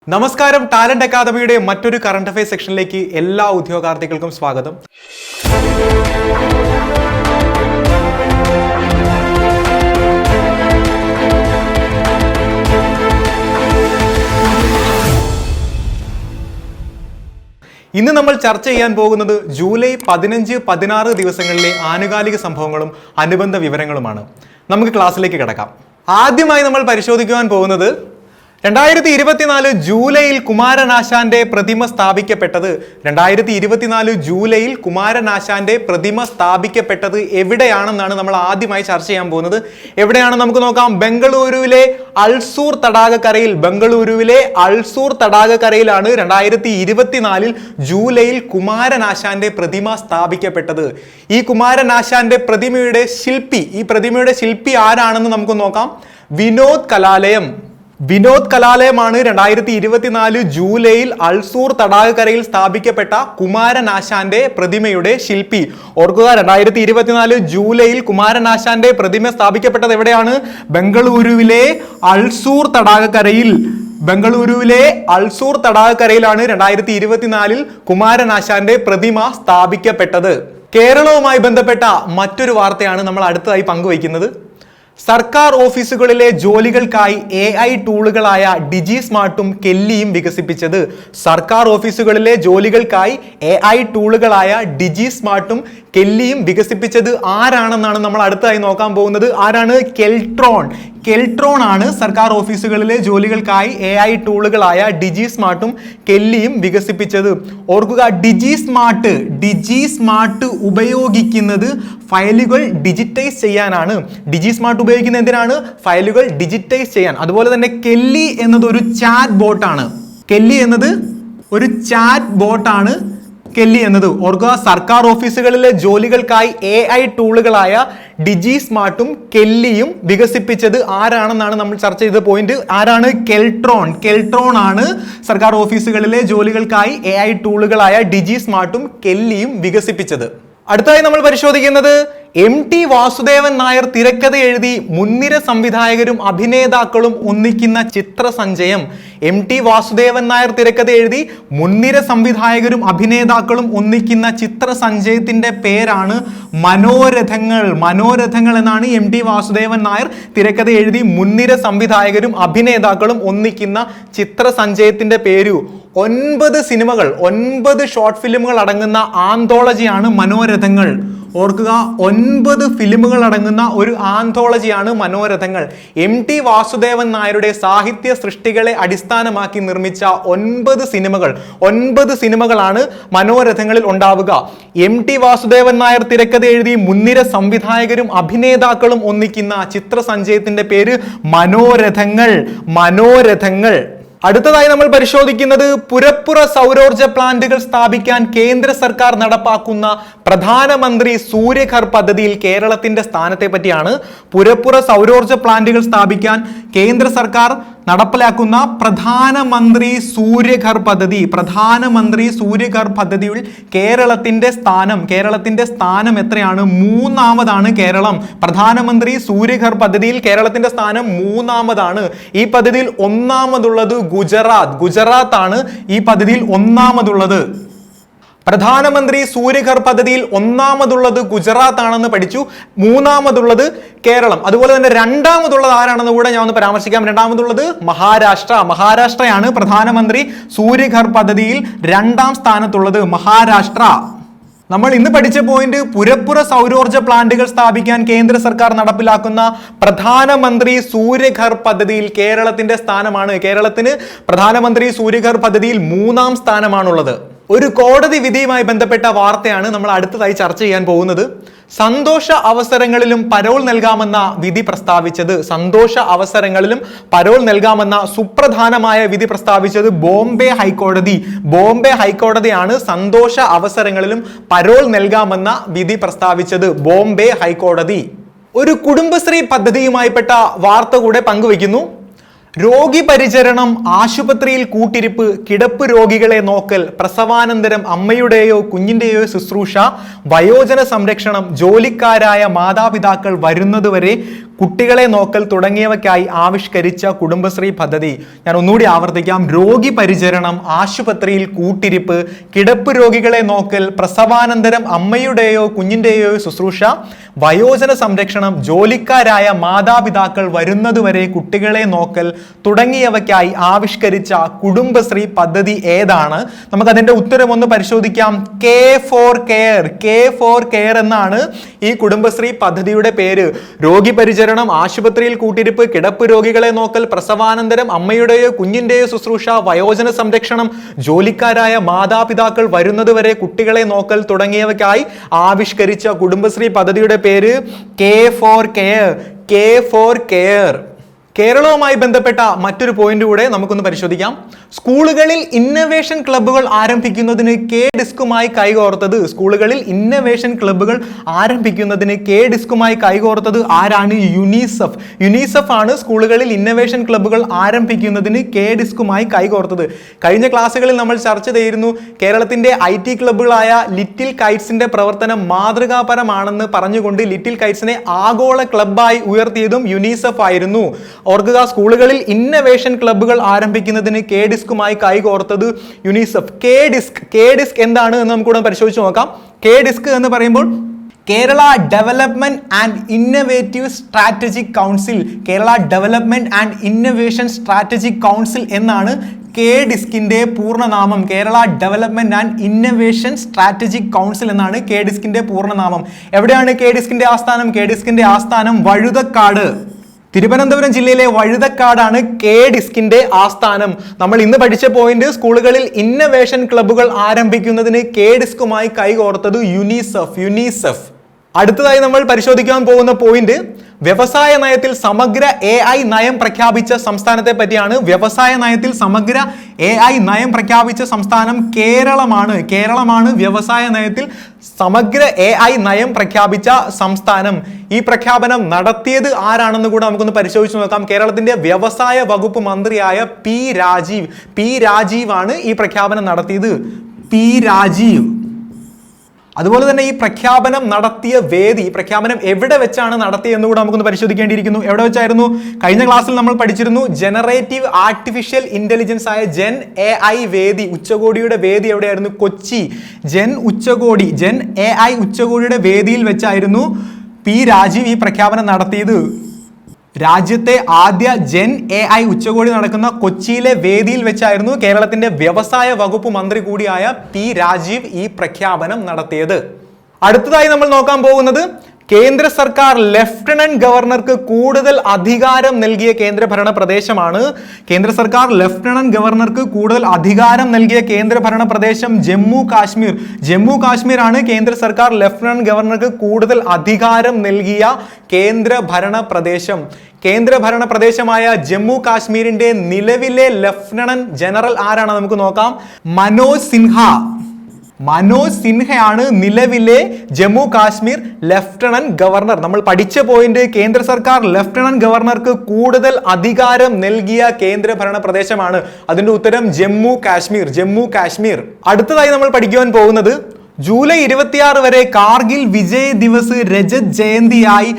നമസ്കാരം, ടാലന്റ് അക്കാദമിയുടെ മറ്റൊരു കറണ്ട് അഫയേഴ്സ് സെക്ഷനിലേക്ക് എല്ലാ ഉദ്യോഗാർത്ഥികൾക്കും സ്വാഗതം. ഇന്ന് നമ്മൾ ചർച്ച ചെയ്യാൻ പോകുന്നത് ജൂലൈ 15-16 ദിവസങ്ങളിലെ ആനുകാലിക സംഭവങ്ങളും അനുബന്ധ വിവരങ്ങളുമാണ്. നമുക്ക് ക്ലാസ്സിലേക്ക് കിടക്കാം. ആദ്യമായി നമ്മൾ പരിശോധിക്കുവാൻ പോകുന്നത് 2024 ജൂലൈയിൽ കുമാരനാശാന്റെ പ്രതിമ സ്ഥാപിക്കപ്പെട്ടത്. 2024 ജൂലൈയിൽ കുമാരനാശാന്റെ പ്രതിമ സ്ഥാപിക്കപ്പെട്ടത് എവിടെയാണെന്നാണ് നമ്മൾ ആദ്യമായി ചർച്ച ചെയ്യാൻ പോകുന്നത്. എവിടെയാണെന്ന് നമുക്ക് നോക്കാം. ബംഗളൂരുവിലെ അൾസൂർ തടാകക്കരയിൽ. ബംഗളൂരുവിലെ അൾസൂർ തടാകക്കരയിലാണ് 2024 ജൂലൈയിൽ കുമാരനാശാന്റെ പ്രതിമ സ്ഥാപിക്കപ്പെട്ടത്. ഈ കുമാരനാശാന്റെ പ്രതിമയുടെ ശില്പി ആരാണെന്ന് നമുക്ക് നോക്കാം. വിനോദ് കലാലയമാണ് 2024 ജൂലൈയിൽ അൾസൂർ തടാകക്കരയിൽ സ്ഥാപിക്കപ്പെട്ട കുമാരനാശാന്റെ പ്രതിമയുടെ ശില്പി. ഓർക്കുക, 2024 ജൂലൈയിൽ കുമാരനാശാന്റെ പ്രതിമ സ്ഥാപിക്കപ്പെട്ടത് എവിടെയാണ്? ബംഗളൂരുവിലെ അൾസൂർ തടാകക്കരയിലാണ് 2024 കുമാരനാശാന്റെ പ്രതിമ സ്ഥാപിക്കപ്പെട്ടത്. കേരളവുമായി ബന്ധപ്പെട്ട മറ്റൊരു വാർത്തയാണ് നമ്മൾ അടുത്തതായി പങ്കുവയ്ക്കുന്നത്. സർക്കാർ ഓഫീസുകളിലെ ജോലികൾക്കായി AI ടൂളുകളായ ഡിജി സ്മാർട്ടും കെല്ലിയും വികസിപ്പിച്ചത്. സർക്കാർ ഓഫീസുകളിലെ ജോലികൾക്കായി AI ടൂളുകളായ ഡിജി സ്മാർട്ടും കെല്ലിയും വികസിപ്പിച്ചത് ആരാണെന്നാണ് നമ്മൾ അടുത്തതായി നോക്കാൻ പോകുന്നത്. ആരാണ്? കെൽട്രോൺ ആണ് സർക്കാർ ഓഫീസുകളിലെ ജോലികൾക്കായി AI ടൂളുകളായ ഡിജി സ്മാർട്ടും കെല്ലിയും വികസിപ്പിച്ചത്. ഓർക്കുക, ഡിജി സ്മാർട്ട് ഉപയോഗിക്കുന്നത് ഫയലുകൾ ഡിജിറ്റൈസ് ചെയ്യാനാണ്. ഡിജി സ്മാർട്ട് ഉപയോഗിക്കുന്നത് എന്തിനാണ്? ഫയലുകൾ ഡിജിറ്റൈസ് ചെയ്യാൻ. അതുപോലെ തന്നെ കെല്ലി എന്നത് ഒരു ചാറ്റ് ബോട്ടാണ്. കെല്ലി എന്നത് ഓർക്കുക, സർക്കാർ ഓഫീസുകളിലെ ജോലികൾക്കായി AI ടൂളുകളായ ഡിജി സ്മാർട്ടും കെല്ലിയും വികസിപ്പിച്ചത് ആരാണെന്നാണ് നമ്മൾ ചർച്ച ചെയ്ത പോയിന്റ്. ആരാണ്? കെൽട്രോൺ ആണ് സർക്കാർ ഓഫീസുകളിലെ ജോലികൾക്കായി AI ടൂളുകളായ ഡിജി സ്മാർട്ടും കെല്ലിയും വികസിപ്പിച്ചത്. അടുത്തതായി നമ്മൾ പരിശോധിക്കുന്നത് MT വാസുദേവൻ നായർ തിരക്കഥ എഴുതി മുൻനിര സംവിധായകരും അഭിനേതാക്കളും ഒന്നിക്കുന്ന ചിത്രസഞ്ചയം. MT വാസുദേവൻ നായർ തിരക്കഥ എഴുതി മുൻനിര സംവിധായകരും അഭിനേതാക്കളും ഒന്നിക്കുന്ന ചിത്രസഞ്ചയത്തിന്റെ പേരാണ് മനോരഥങ്ങൾ എന്നാണ് MT വാസുദേവൻ നായർ തിരക്കഥ എഴുതി മുൻനിര സംവിധായകരും അഭിനേതാക്കളും ഒന്നിക്കുന്ന ചിത്രസഞ്ചയത്തിന്റെ പേര്. 9 ഷോർട്ട് ഫിലിമുകൾ അടങ്ങുന്ന ആന്തോളജിയാണ് മനോരഥങ്ങൾ. ഓർക്കുക, 9 ഫിലിമുകൾ അടങ്ങുന്ന ഒരു ആന്തോളജിയാണ് മനോരഥങ്ങൾ. MT വാസുദേവൻ നായരുടെ സാഹിത്യ സൃഷ്ടികളെ അടിസ്ഥാനമാക്കി നിർമ്മിച്ച 9 സിനിമകളാണ് മനോരഥങ്ങളിൽ ഉണ്ടാവുക. MT വാസുദേവൻ നായർ തിരക്കഥ എഴുതി മുൻനിര സംവിധായകരും അഭിനേതാക്കളും ഒന്നിക്കുന്ന ചിത്രസഞ്ചയത്തിന്റെ പേര് മനോരഥങ്ങൾ. അടുത്തതായി നമ്മൾ പരിശോധിക്കുന്നത് പുരപ്പുറ സൗരോർജ പ്ലാന്റുകൾ സ്ഥാപിക്കാൻ കേന്ദ്ര സർക്കാർ നടപ്പാക്കുന്ന പ്രധാനമന്ത്രി സൂര്യഘർ പദ്ധതിയിൽ കേരളത്തിന്റെ സ്ഥാനത്തെ പറ്റിയാണ്. പുരപ്പുറ സൗരോർജ പ്ലാന്റുകൾ സ്ഥാപിക്കാൻ കേന്ദ്ര സർക്കാർ നടപ്പിലാക്കുന്ന പ്രധാനമന്ത്രി സൂര്യഘർ പദ്ധതിയിൽ കേരളത്തിന്റെ സ്ഥാനം എത്രയാണ്? 3ാമതാണ് കേരളം. പ്രധാനമന്ത്രി സൂര്യഘർ പദ്ധതിയിൽ കേരളത്തിന്റെ സ്ഥാനം 3ാമതാണ്. ഈ പദ്ധതിയിൽ 1ാമതുള്ളത് ഗുജറാത്ത് ആണ്. ഈ പദ്ധതിയിൽ 1ാമതുള്ളത്. പ്രധാനമന്ത്രി സൂര്യഘർ പദ്ധതിയിൽ 1ാമതുള്ളത് ഗുജറാത്ത് ആണെന്ന് പഠിച്ചു. 3ാമതുള്ളത് കേരളം. അതുപോലെ തന്നെ 2ാമതുള്ളത് ആരാണെന്ന് കൂടെ ഞാൻ ഒന്ന് പരാമർശിക്കാം. 2ാമതുള്ളത് മഹാരാഷ്ട്രയാണ്. പ്രധാനമന്ത്രി സൂര്യഘർ പദ്ധതിയിൽ 2ാം സ്ഥാനത്തുള്ളത് മഹാരാഷ്ട്ര. നമ്മൾ ഇന്ന് പഠിച്ച പോയിന്റ്, പുരപ്പുറ സൗരോർജ പ്ലാന്റുകൾ സ്ഥാപിക്കാൻ കേന്ദ്ര സർക്കാർ നടപ്പിലാക്കുന്ന പ്രധാനമന്ത്രി സൂര്യഘർ പദ്ധതിയിൽ കേരളത്തിന്റെ സ്ഥാനമാണ്. കേരളത്തിന് പ്രധാനമന്ത്രി സൂര്യഘർ പദ്ധതിയിൽ 3ാം സ്ഥാനമാണുള്ളത്. ഒരു കോടതി വിധിയുമായി ബന്ധപ്പെട്ട വാർത്തയാണ് നമ്മൾ അടുത്തതായി ചർച്ച ചെയ്യാൻ പോകുന്നത്. സന്തോഷ അവസരങ്ങളിലും പരോൾ നൽകാമെന്ന വിധി പ്രസ്താവിച്ചത്. സുപ്രധാനമായ വിധി പ്രസ്താവിച്ചത് ബോംബെ ഹൈക്കോടതിയാണ്. സന്തോഷ അവസരങ്ങളിലും പരോൾ നൽകാമെന്ന വിധി പ്രസ്താവിച്ചത് ബോംബെ ഹൈക്കോടതി. ഒരു കുടുംബശ്രീ പദ്ധതിയുമായിപ്പെട്ട വാർത്ത കൂടെ പങ്കുവയ്ക്കുന്നു. രോഗി പരിചരണം, ആശുപത്രിയിൽ കൂട്ടിരിപ്പ്, കിടപ്പ് രോഗികളെ നോക്കൽ, പ്രസവാനന്തരം അമ്മയുടെയോ കുഞ്ഞിന്റെയോ ശുശ്രൂഷ, വയോജന സംരക്ഷണം, ജോലിക്കാരായ മാതാപിതാക്കൾ വരുന്നതുവരെ കുട്ടികളെ നോക്കൽ തുടങ്ങിയവയ്ക്കായി ആവിഷ്കരിച്ച കുടുംബശ്രീ പദ്ധതി? ഞാൻ ഒന്നുകൂടി ആവർത്തിക്കാം. രോഗി പരിചരണം, ആശുപത്രിയിൽ കൂട്ടിരിപ്പ്, കിടപ്പ് രോഗികളെ നോക്കൽ, പ്രസവാനന്തരം അമ്മയുടെയോ കുഞ്ഞിന്റെയോ ശുശ്രൂഷ, വയോജന സംരക്ഷണം, ജോലിക്കാരായ മാതാപിതാക്കൾ വരുന്നതുവരെ കുട്ടികളെ നോക്കൽ തുടങ്ങിയവയ്ക്കായി ആവിഷ്കരിച്ച കുടുംബശ്രീ പദ്ധതി ഏതാണ്? നമുക്ക് അതിന്റെ ഉത്തരം ഒന്ന് പരിശോധിക്കാം. K for care. K for care എന്നാണ് ഈ കുടുംബശ്രീ പദ്ധതിയുടെ പേര്. രോഗി പരിചരണം, ആശുപത്രിയിൽ കൂട്ടിരിപ്പ്, കിടപ്പ് രോഗികളെ നോക്കൽ, പ്രസവാനന്തരം അമ്മയുടെയോ കുഞ്ഞിന്റെയോ ശുശ്രൂഷ, വയോജന സംരക്ഷണം, ജോലിക്കാരായ മാതാപിതാക്കൾ വരുന്നതുവരെ കുട്ടികളെ നോക്കൽ തുടങ്ങിയവയ്ക്കായി ആവിഷ്കരിച്ച കുടുംബശ്രീ പദ്ധതിയുടെ പേര് K for care. K for care. കേരളവുമായി ബന്ധപ്പെട്ട മറ്റൊരു പോയിന്റ് കൂടെ നമുക്കൊന്ന് പരിശോധിക്കാം. സ്കൂളുകളിൽ ഇന്നവേഷൻ ക്ലബ്ബുകൾ ആരംഭിക്കുന്നതിന് കെ ഡിസ്കുമായി കൈകോർത്തത്? സ്കൂളുകളിൽ ഇന്നവേഷൻ ക്ലബ്ബുകൾ ആരംഭിക്കുന്നതിന് കെ ഡിസ്കുമായി കൈകോർത്തത് ആരാണ്? യുനിസെഫ്. യുനിസെഫ് ആണ് സ്കൂളുകളിൽ ഇന്നവേഷൻ ക്ലബ്ബുകൾ ആരംഭിക്കുന്നതിന് കെ ഡിസ്കുമായി കൈകോർത്തത്. കഴിഞ്ഞ ക്ലാസ്സുകളിൽ നമ്മൾ ചർച്ച ചെയ്തിരുന്നു. കേരളത്തിന്റെ IT ക്ലബ്ബുകളായ ലിറ്റിൽ കൈറ്റ്സിന്റെ പ്രവർത്തനം മാതൃകാപരമാണെന്ന് പറഞ്ഞുകൊണ്ട് ലിറ്റിൽ കൈറ്റ്സിനെ ആഗോള ക്ലബ്ബായി ഉയർത്തിയതും യുനിസെഫ് ആയിരുന്നു. ഓർക്കുക, സ്കൂളുകളിൽ ഇന്നവേഷൻ ക്ലബ്ബുകൾ ആരംഭിക്കുന്നതിന് കെ ഡിസ്കുമായി കൈകോർത്തത് യുനിസെഫ്. കെ ഡിസ്ക് എന്താണ് എന്ന് നമുക്കൂടെ പരിശോധിച്ച് നോക്കാം. കെ ഡിസ്ക് എന്ന് പറയുമ്പോൾ Kerala development and innovative strategic council. Kerala development and innovation strategic council എന്നാണ് കെ ഡിസ്കിന്റെ പൂർണ്ണനാമം. Kerala development and innovation strategic council എന്നാണ് കെ ഡിസ്കിന്റെ പൂർണ്ണനാമം. എവിടെയാണ് കെ ഡിസ്കിന്റെ ആസ്ഥാനം? കെ ഡിസ്കിന്റെ ആസ്ഥാനം വഴുതക്കാട്. തിരുവനന്തപുരം ജില്ലയിലെ വഴുതക്കാടാണ് കെ ഡിസ്കിന്റെ ആസ്ഥാനം. നമ്മൾ ഇന്ന് പഠിച്ച പോയിന്റ്, സ്കൂളുകളിൽ ഇന്നവേഷൻ ക്ലബ്ബുകൾ ആരംഭിക്കുന്നതിന് കെ ഡിസ്കുമായി കൈകോർത്തത് യുനിസെഫ്. അടുത്തതായി നമ്മൾ പരിശോധിക്കാൻ പോകുന്ന പോയിന്റ്, വ്യവസായ നയത്തിൽ സമഗ്ര AI നയം പ്രഖ്യാപിച്ച സംസ്ഥാനത്തെ പറ്റിയാണ്. വ്യവസായ നയത്തിൽ സമഗ്ര AI നയം പ്രഖ്യാപിച്ച സംസ്ഥാനം കേരളമാണ്. കേരളമാണ് വ്യവസായ നയത്തിൽ സമഗ്ര AI നയം പ്രഖ്യാപിച്ച സംസ്ഥാനം. ഈ പ്രഖ്യാപനം നടത്തിയത് ആരാണെന്ന് കൂടെ നമുക്കൊന്ന് പരിശോധിച്ച് നോക്കാം. കേരളത്തിന്റെ വ്യവസായ വകുപ്പ് മന്ത്രിയായ പി രാജീവ് ആണ് ഈ പ്രഖ്യാപനം നടത്തിയത്. പി രാജീവ്. അതുപോലെ തന്നെ ഈ പ്രഖ്യാപനം നടത്തിയ വേദി, പ്രഖ്യാപനം എവിടെ വെച്ചാണ് നടത്തിയെന്ന് കൂടെ നമുക്കൊന്ന് പരിശോധിക്കേണ്ടിയിരിക്കുന്നു. എവിടെ വെച്ചായിരുന്നു? കഴിഞ്ഞ ക്ലാസ്സിൽ നമ്മൾ പഠിച്ചിരുന്നു. ജനറേറ്റീവ് ആർട്ടിഫിഷ്യൽ ഇന്റലിജൻസ് ആയ ജെൻ AI വേദി, ഉച്ചകോടിയുടെ വേദി എവിടെയായിരുന്നു? കൊച്ചി. ജെൻ AI ഉച്ചകോടിയുടെ വേദിയിൽ വെച്ചായിരുന്നു പി രാജീവ് ഈ പ്രഖ്യാപനം നടത്തിയത്. രാജ്യത്തെ ആദ്യ ജെൻ AI ഉച്ചകോടി നടക്കുന്ന കൊച്ചിയിലെ വേദിയിൽ വെച്ചായിരുന്നു കേരളത്തിന്റെ വ്യവസായ വകുപ്പ് മന്ത്രി കൂടിയായ പി രാജീവ് ഈ പ്രഖ്യാപനം നടത്തിയത്. അടുത്തതായി നമ്മൾ നോക്കാൻ പോകുന്നത്, കേന്ദ്ര സർക്കാർ ലഫ്റ്റനന്റ് ഗവർണർക്ക് കൂടുതൽ അധികാരം നൽകിയ കേന്ദ്രഭരണ പ്രദേശമാണ്. കേന്ദ്ര സർക്കാർ ലഫ്റ്റനന്റ് ഗവർണർക്ക് കൂടുതൽ അധികാരം നൽകിയ കേന്ദ്രഭരണ പ്രദേശം ജമ്മു കാശ്മീർ. ജമ്മു കാശ്മീർ ആണ് കേന്ദ്ര സർക്കാർ ലഫ്റ്റനന്റ് ഗവർണർക്ക് കൂടുതൽ അധികാരം നൽകിയ കേന്ദ്രഭരണ പ്രദേശം. കേന്ദ്രഭരണ പ്രദേശമായ ജമ്മു കാശ്മീരിന്റെ നിലവിലെ ലഫ്റ്റനന്റ് ജനറൽ ആരാണ് നമുക്ക് നോക്കാം. മനോജ് സിൻഹയാണ് നിലവിലെ ജമ്മു കാശ്മീർ ലഫ്റ്റനന്റ് ഗവർണർ. നമ്മൾ പഠിച്ച പോയിന്റ്, കേന്ദ്ര സർക്കാർ ലഫ്റ്റനന്റ് ഗവർണർക്ക് കൂടുതൽ അധികാരം നൽകിയ കേന്ദ്രഭരണ പ്രദേശമാണ്. അതിന്റെ ഉത്തരം ജമ്മു കാശ്മീർ. അടുത്തതായി നമ്മൾ പഠിക്കുവാൻ പോകുന്നത്, ജൂലൈ 26 വരെ കാർഗിൽ വിജയ് ദിവസ് രജത് ജയന്തിയായി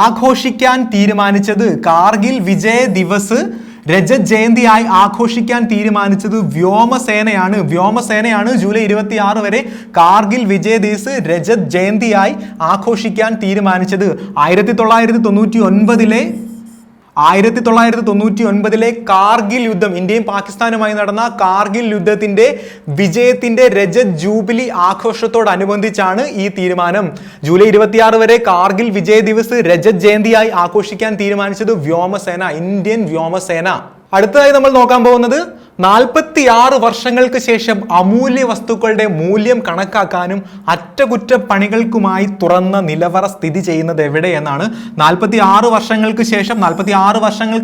ആഘോഷിക്കാൻ തീരുമാനിച്ചത്? കാർഗിൽ വിജയ് ദിവസ് രജത് ജയന്തിയായി ആഘോഷിക്കാൻ തീരുമാനിച്ചത് വ്യോമസേനയാണ്. ജൂലൈ 26 വരെ കാർഗിൽ വിജയ് ദിവസ് രജത് ജയന്തിയായി ആഘോഷിക്കാൻ തീരുമാനിച്ചത്. 1999 കാർഗിൽ യുദ്ധം, ഇന്ത്യയും പാകിസ്ഥാനുമായി നടന്ന കാർഗിൽ യുദ്ധത്തിന്റെ വിജയത്തിന്റെ രജത് ജൂബിലി ആഘോഷത്തോടനുബന്ധിച്ചാണ് ഈ തീരുമാനം. ജൂലൈ 26 വരെ കാർഗിൽ വിജയ് ദിവസ് രജത് ജയന്തിയായി ആഘോഷിക്കാൻ തീരുമാനിച്ചത് ഇന്ത്യൻ വ്യോമസേന. അടുത്തതായി നമ്മൾ നോക്കാൻ പോകുന്നത്, 46 വർഷങ്ങൾക്ക് ശേഷം അമൂല്യ വസ്തുക്കളുടെ മൂല്യം കണക്കാക്കാനും അറ്റകുറ്റപ്പണികൾക്കുമായി തുറന്ന നിലവറ സ്ഥിതി ചെയ്യുന്നത് എവിടെ എന്നാണ്. 46 വർഷങ്ങൾക്ക്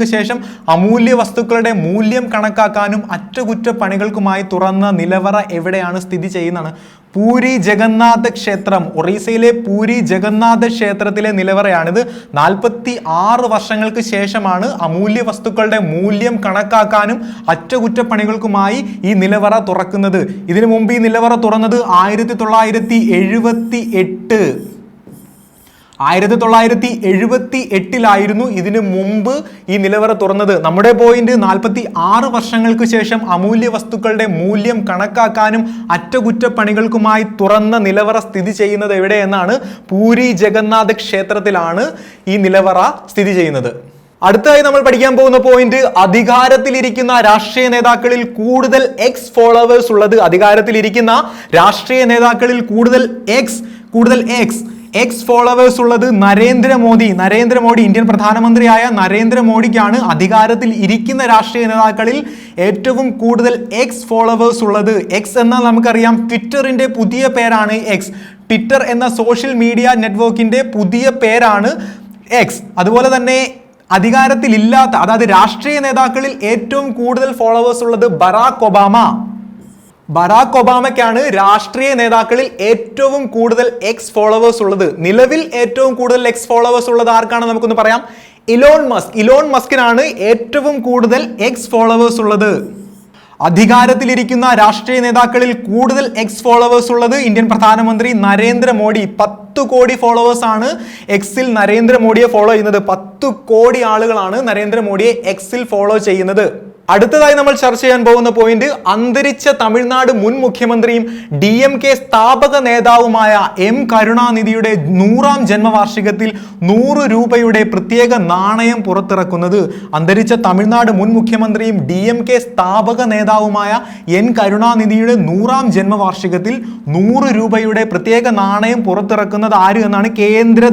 ശേഷം അമൂല്യ വസ്തുക്കളുടെ മൂല്യം കണക്കാക്കാനും അറ്റകുറ്റപ്പണികൾക്കുമായി തുറന്ന നിലവറ എവിടെയാണ് സ്ഥിതി ചെയ്യുന്നതാണ്? പൂരി ജഗന്നാഥ ക്ഷേത്രം. ഒറീസയിലെ പൂരി ജഗന്നാഥ ക്ഷേത്രത്തിലെ നിലവറയാണിത്. 46 വർഷങ്ങൾക്ക് ശേഷമാണ് അമൂല്യ വസ്തുക്കളുടെ മൂല്യം കണക്കാക്കാനും അറ്റകുറ്റപ്പണികൾക്കുമായി ഈ നിലവറ തുറക്കുന്നത്. ഇതിനു മുമ്പ് ഈ നിലവറ തുറന്നത് 1978. 1978 ഇതിനു മുമ്പ് ഈ നിലവറ തുറന്നത്. നമ്മുടെ പോയിന്റ് 46 വർഷങ്ങൾക്ക് ശേഷം അമൂല്യ വസ്തുക്കളുടെ മൂല്യം കണക്കാക്കാനും അറ്റകുറ്റപ്പണികൾക്കുമായി തുറന്ന നിലവറ സ്ഥിതി ചെയ്യുന്നത് എവിടെ എന്നാണ്? പൂരി ജഗന്നാഥ ക്ഷേത്രത്തിലാണ് ഈ നിലവറ സ്ഥിതി ചെയ്യുന്നത്. അടുത്തതായി നമ്മൾ പഠിക്കാൻ പോകുന്ന പോയിന്റ്, അധികാരത്തിലിരിക്കുന്ന രാഷ്ട്രീയ നേതാക്കളിൽ കൂടുതൽ എക്സ് ഫോളോവേഴ്സ് ഉള്ളത്. അധികാരത്തിലിരിക്കുന്ന രാഷ്ട്രീയ നേതാക്കളിൽ കൂടുതൽ എക്സ് ഫോളോവേഴ്സ് ഉള്ളത് നരേന്ദ്രമോദി, ഇന്ത്യൻ പ്രധാനമന്ത്രിയായ നരേന്ദ്രമോദിക്കാണ് അധികാരത്തിൽ ഇരിക്കുന്ന രാഷ്ട്രീയ നേതാക്കളിൽ ഏറ്റവും കൂടുതൽ എക്സ് ഫോളോവേഴ്സ് ഉള്ളത്. എക്സ് എന്നാൽ നമുക്കറിയാം ട്വിറ്ററിന്റെ പുതിയ പേരാണ് എക്സ്. ട്വിറ്റർ എന്ന സോഷ്യൽ മീഡിയ നെറ്റ്വർക്കിന്റെ പുതിയ പേരാണ് എക്സ്. അതുപോലെ തന്നെ അധികാരത്തിലില്ലാത്ത, അതായത് രാഷ്ട്രീയ നേതാക്കളിൽ ഏറ്റവും കൂടുതൽ ഫോളോവേഴ്സ് ഉള്ളത് ബറാക് ഒബാമയ്ക്കാണ് രാഷ്ട്രീയ നേതാക്കളിൽ ഏറ്റവും കൂടുതൽ എക്സ് ഫോളോവേഴ്സ് ഉള്ളത്. നിലവിൽ ഏറ്റവും കൂടുതൽ എക്സ് ഫോളോവേഴ്സ് ഉള്ളത് ആർക്കാണ് നമുക്കൊന്ന് പറയാം? ഇലോൺ മസ്കിനാണ് ഏറ്റവും കൂടുതൽ എക്സ് ഫോളോവേഴ്സ് ഉള്ളത്. അധികാരത്തിലിരിക്കുന്ന രാഷ്ട്രീയ നേതാക്കളിൽ കൂടുതൽ എക്സ് ഫോളോവേഴ്സ് ഉള്ളത് ഇന്ത്യൻ പ്രധാനമന്ത്രി നരേന്ദ്രമോദി. 10 കോടി ഫോളോവേഴ്സ് ആണ് എക്സിൽ നരേന്ദ്രമോദിയെ ഫോളോ ചെയ്യുന്നത്. 10 കോടി ആളുകളാണ് നരേന്ദ്രമോദിയെ എക്സിൽ ഫോളോ ചെയ്യുന്നത്. അടുത്തതായി നമ്മൾ ചർച്ച ചെയ്യാൻ പോകുന്ന പോയിന്റ്, അന്തരിച്ച തമിഴ്നാട് മുൻ മുഖ്യമന്ത്രിയും DMK സ്ഥാപക നേതാവുമായ M കരുണാനിധിയുടെ 100ാം ജന്മവാർഷികത്തിൽ 100 രൂപയുടെ പ്രത്യേക നാണയം പുറത്തിറക്കുന്നത്. അന്തരിച്ച തമിഴ്നാട് മുൻ മുഖ്യമന്ത്രിയും DMK സ്ഥാപക നേതാവുമായ N കരുണാനിധിയുടെ 100ാം ജന്മവാർഷികത്തിൽ 100 രൂപയുടെ പ്രത്യേക നാണയം പുറത്തിറക്കുന്നത് ആര് എന്നാണ്? കേന്ദ്ര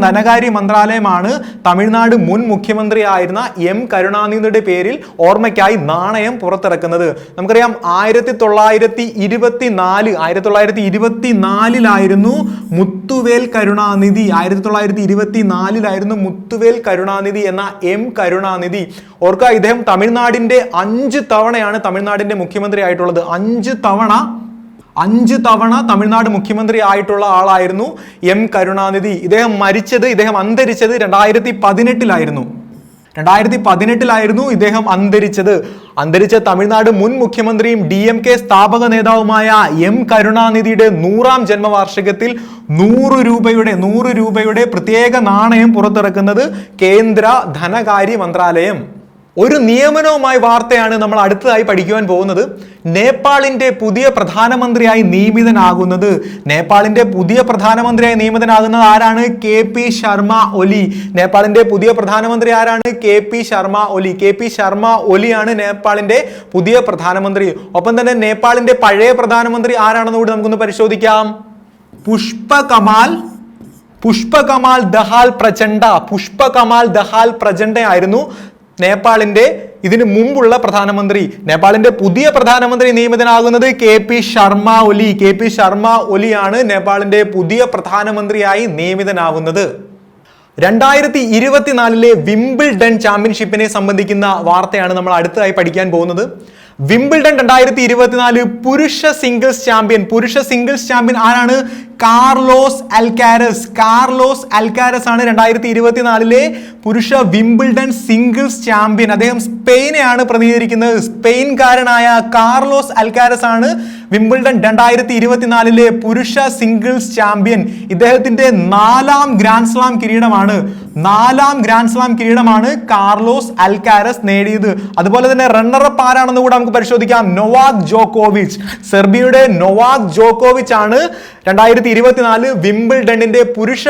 ധനകാര്യ മന്ത്രാലയമാണ് തമിഴ്നാട് മുൻ മുഖ്യമന്ത്രിയായിരുന്ന M കരുണാനിധിയുടെ പേരിൽ ഓർമ്മയ്ക്കായി നാണയം പുറത്തിറക്കുന്നത്. നമുക്കറിയാം 1924 മുത്തുവേൽ കരുണാനിധി 1924 മുത്തുവേൽ കരുണാനിധി എന്ന M കരുണാനിധി. ഓർക്കുക, ഇദ്ദേഹം തമിഴ്നാടിന്റെ 5 തവണയാണ് തമിഴ്നാടിന്റെ മുഖ്യമന്ത്രി ആയിട്ടുള്ളത്. 5 തവണ തമിഴ്നാട് മുഖ്യമന്ത്രി ആയിട്ടുള്ള ആളായിരുന്നു M കരുണാനിധി. ഇദ്ദേഹം അന്തരിച്ചത് 2018 ഇദ്ദേഹം അന്തരിച്ചത്. അന്തരിച്ച തമിഴ്നാട് മുൻ മുഖ്യമന്ത്രിയും DMK സ്ഥാപക നേതാവുമായ M കരുണാനിധിയുടെ 100ാം ജന്മവാർഷികത്തിൽ 100 രൂപയുടെ പ്രത്യേക നാണയം പുറത്തിറക്കുന്നത് കേന്ദ്ര ധനകാര്യ മന്ത്രാലയം. ഒരു നിയമനവുമായി വാർത്തയാണ് നമ്മൾ അടുത്തതായി പഠിക്കുവാൻ പോകുന്നത്. നേപ്പാളിന്റെ പുതിയ പ്രധാനമന്ത്രിയായി നിയമിതനാകുന്നത് ആരാണ്? KP ശർമ്മ ഒലി. നേപ്പാളിന്റെ പുതിയ പ്രധാനമന്ത്രി ആരാണ്? KP ശർമ്മ ഒലിയാണ് നേപ്പാളിന്റെ പുതിയ പ്രധാനമന്ത്രി. ഒപ്പം തന്നെ നേപ്പാളിന്റെ പഴയ പ്രധാനമന്ത്രി ആരാണെന്ന് കൂടി നമുക്കൊന്ന് പരിശോധിക്കാം. പുഷ്പകമാൽ ദഹാൽ പ്രചണ്ഡ ആയിരുന്നു നേപ്പാളിന്റെ ഇതിനു മുമ്പുള്ള പ്രധാനമന്ത്രി. നേപ്പാളിന്റെ പുതിയ പ്രധാനമന്ത്രി നിയമിതനാകുന്നത് KP ശർമ്മ ഒലിയാണ് നേപ്പാളിന്റെ പുതിയ പ്രധാനമന്ത്രിയായി നിയമിതനാകുന്നത്. 2024 വിംബിൾഡൺ ചാമ്പ്യൻഷിപ്പിനെ സംബന്ധിക്കുന്ന വാർത്തയാണ് നമ്മൾ അടുത്തതായി പഠിക്കാൻ പോകുന്നത്. വിംബിൾഡൺ 2024 പുരുഷ സിംഗിൾസ് ചാമ്പ്യൻ ആരാണ്? കാർലോസ് അൽക്കാരസ് ആണ് 2024 പുരുഷ വിംബിൾഡൺ സിംഗിൾസ് ചാമ്പ്യൻ. അദ്ദേഹം സ്പെയിനെയാണ് പ്രതിനിധീകരിക്കുന്നത്. സ്പെയിൻകാരനായ കാർലോസ് അൽക്കാരസ് ആണ് വിംബിൾഡൺ 2024 പുരുഷ സിംഗിൾസ് ചാമ്പ്യൻ. ഇദ്ദേഹത്തിന്റെ 4ാം ഗ്രാൻഡ് സ്ലാം കിരീടമാണ് കാർലോസ് അൽക്കാരസ് നേടിയത്. അതുപോലെ തന്നെ റണ്ണറപ്പ് ആരാണെന്ന് കൂടെ നമുക്ക് പരിശോധിക്കാം. നൊവാക് ജോക്കോവിച്ച്. സെർബിയയുടെ നൊവാക് ജോക്കോവിച്ച് ആണ് 2024 വിംബിൾഡണിന്റെ പുരുഷ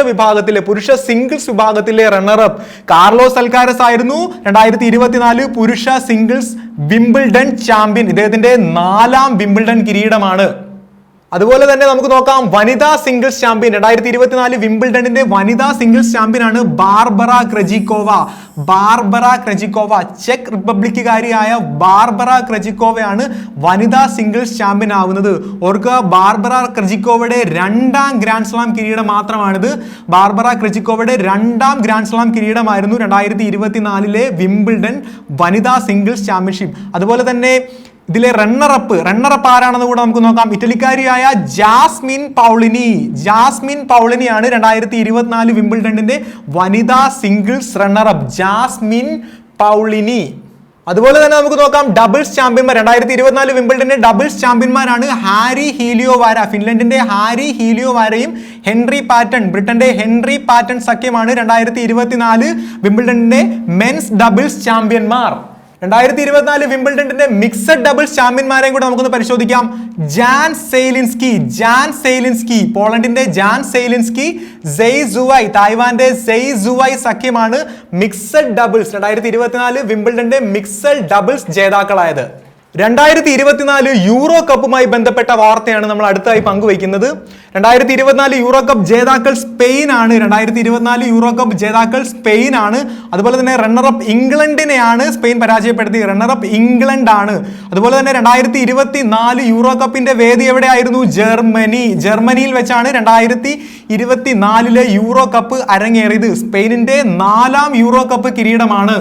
സിംഗിൾസ് വിഭാഗത്തിലെ റണ്ണറപ്പ്. കാർലോസ് അൽക്കാരസ് ആയിരുന്നു 2024 പുരുഷ സിംഗിൾസ് വിംബിൾഡൺ ചാമ്പ്യൻ. ഇദ്ദേഹത്തിന്റെ 4ാം വിംബിൾഡൺ കിരീടമാണ്. അതുപോലെ തന്നെ നമുക്ക് നോക്കാം വനിതാ സിംഗിൾസ് ചാമ്പ്യൻ 2024 വിംബിൾഡണിന്റെ വനിതാ സിംഗിൾസ് ചാമ്പ്യൻ ആണ് ബാർബറ ക്രെജിക്കോവ. ചെക്ക് റിപ്പബ്ലിക്കുകാരിയായ ബാർബറ ക്രെജിക്കോവയാണ് വനിതാ സിംഗിൾസ് ചാമ്പ്യൻ ആവുന്നത്. ഓർക്കുക, ബാർബറ ക്രെജിക്കോവയുടെ 2ാം ഗ്രാൻഡ് സ്ലാം കിരീടം മാത്രമാണിത്. ബാർബറ ക്രെജിക്കോവയുടെ 2ാം ഗ്രാൻഡ് സ്ലാം കിരീടമായിരുന്നു 2024 വിംബിൾഡൺ വനിതാ സിംഗിൾസ് ചാമ്പ്യൻഷിപ്പ്. അതുപോലെ തന്നെ ഇതിലെ റണ്ണറപ്പ് ആരാണെന്ന് കൂടെ നമുക്ക് നോക്കാം. ഇറ്റലിക്കാരിയായ ജാസ്മിൻ പൗളിനിയാണ് 2024 വിംബിൾഡണിന്റെ വനിതാ സിംഗിൾസ് റണ്ണറപ്പ്. ജാസ്മിൻ പൗളിനി. അതുപോലെ തന്നെ നമുക്ക് നോക്കാം ഡബിൾസ് ചാമ്പ്യന്മാർ 2024 വിംബിൾഡന്റെ ഡബിൾസ് ചാമ്പ്യന്മാരാണ് ഹാരി ഹീലിയോവാര. ഫിൻലൻഡിന്റെ ഹാരി ഹീലിയോവാരയും ഹെൻറി പാറ്റൺ, ബ്രിട്ടന്റെ ഹെൻറി പാറ്റൺ സഖ്യമാണ് 2024 വിംബിൾഡന്റെ മെൻസ് ഡബിൾസ് ചാമ്പ്യന്മാർ. 2024 വിംബിൾഡന്റെ മിക്സഡ് ഡബിൾസ് ചാമ്പ്യന്മാരെയും കൂടെ നമുക്കൊന്ന് പരിശോധിക്കാം. ജാൻ സെയിലിൻസ്കി, പോളണ്ടിന്റെ ജാൻ സെയിലിൻസ്കി, സെയ് സുവൈ, തായ്വാന്റെ സെയ് സുവൈ സഖ്യമാണ് മിക്സഡ് ഡബിൾസ് 2024 വിംബിൾഡന്റെ മിക്സഡ് ഡബിൾസ് ജേതാക്കളായത്. 2024 യൂറോ കപ്പുമായി ബന്ധപ്പെട്ട വാർത്തയാണ് നമ്മൾ അടുത്തായി പങ്കുവയ്ക്കുന്നത്. 2024 യൂറോ കപ്പ് ജേതാക്കൾ സ്പെയിൻ ആണ്. 2024 യൂറോ കപ്പ് ജേതാക്കൾ സ്പെയിൻ ആണ്. അതുപോലെ തന്നെ റണ്ണറപ്പ് ഇംഗ്ലണ്ടിനെയാണ് സ്പെയിൻ പരാജയപ്പെടുത്തി. റണ്ണറപ്പ് ഇംഗ്ലണ്ട് ആണ്. അതുപോലെ തന്നെ 2024 യൂറോ കപ്പിന്റെ വേദി എവിടെയായിരുന്നു? ജർമ്മനിയിൽ വെച്ചാണ് 2024 യൂറോ കപ്പ് അരങ്ങേറിയത്. സ്പെയിനിന്റെ 4ാം യൂറോ കപ്പ് കിരീടമാണ്.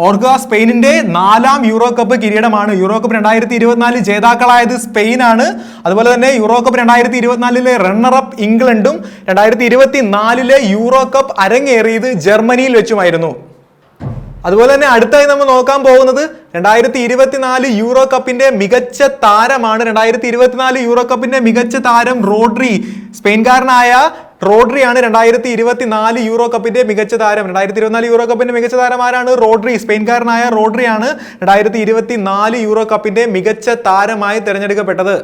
ഓർക്കുക, സ്പെയിനിന്റെ 4ാം യൂറോ കപ്പ് കിരീടമാണ്. യൂറോ കപ്പ് 2024 ജേതാക്കളായത് സ്പെയിനാണ്. അതുപോലെ തന്നെ യൂറോ കപ്പ് 2024 റണ്ണറപ്പ് ഇംഗ്ലണ്ടും 2024 യൂറോ കപ്പ് അരങ്ങേറിയത് ജർമ്മനിയിൽ വെച്ചുമായിരുന്നു. അതുപോലെ തന്നെ അടുത്തായി നമ്മൾ നോക്കാൻ പോകുന്നത് 2024 യൂറോ കപ്പിന്റെ മികച്ച താരമാണ്. 2024 യൂറോ കപ്പിന്റെ മികച്ച താരം റോഡ്രി, സ്പെയിൻകാരനായ റോഡ്രിയാണ് 2024 യൂറോ കപ്പിന്റെ മികച്ച താരം. 2024 യൂറോ കപ്പിന്റെ മികച്ച താരം ആരാണ്? റോഡ്രി, സ്പെയിൻകാരനായ റോഡ്രിയാണ് 2024 യൂറോ കപ്പിന്റെ മികച്ച താരമായി തിരഞ്ഞെടുക്കപ്പെട്ടത്.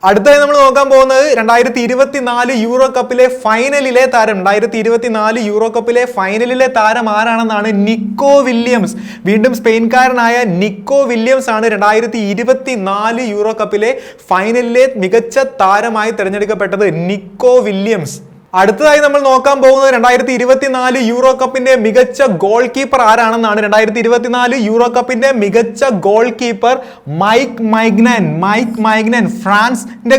അടുത്തായി നമ്മൾ നോക്കാൻ പോകുന്നത് 2024 യൂറോ കപ്പിലെ ഫൈനലിലെ താരം. 2024 യൂറോ കപ്പിലെ ഫൈനലിലെ താരം ആരാണെന്നാണ്? Nico Williams. വീണ്ടും സ്പെയിൻകാരനായ നിക്കോ വില്യംസ് ആണ് 2024 യൂറോ കപ്പിലെ ഫൈനലിലെ മികച്ച താരമായി തിരഞ്ഞെടുക്കപ്പെട്ടത്. Nico Williams. അടുത്തതായി നമ്മൾ നോക്കാൻ പോകുന്നത് 2024 യൂറോ കപ്പിന്റെ മികച്ച ഗോൾ കീപ്പർ ആരാണെന്നാണ്. 2024 യൂറോ കപ്പിന്റെ മികച്ച ഗോൾ കീപ്പർ മൈക്ക് മൈഗ്നൻ, ഫ്രാൻസിന്റെ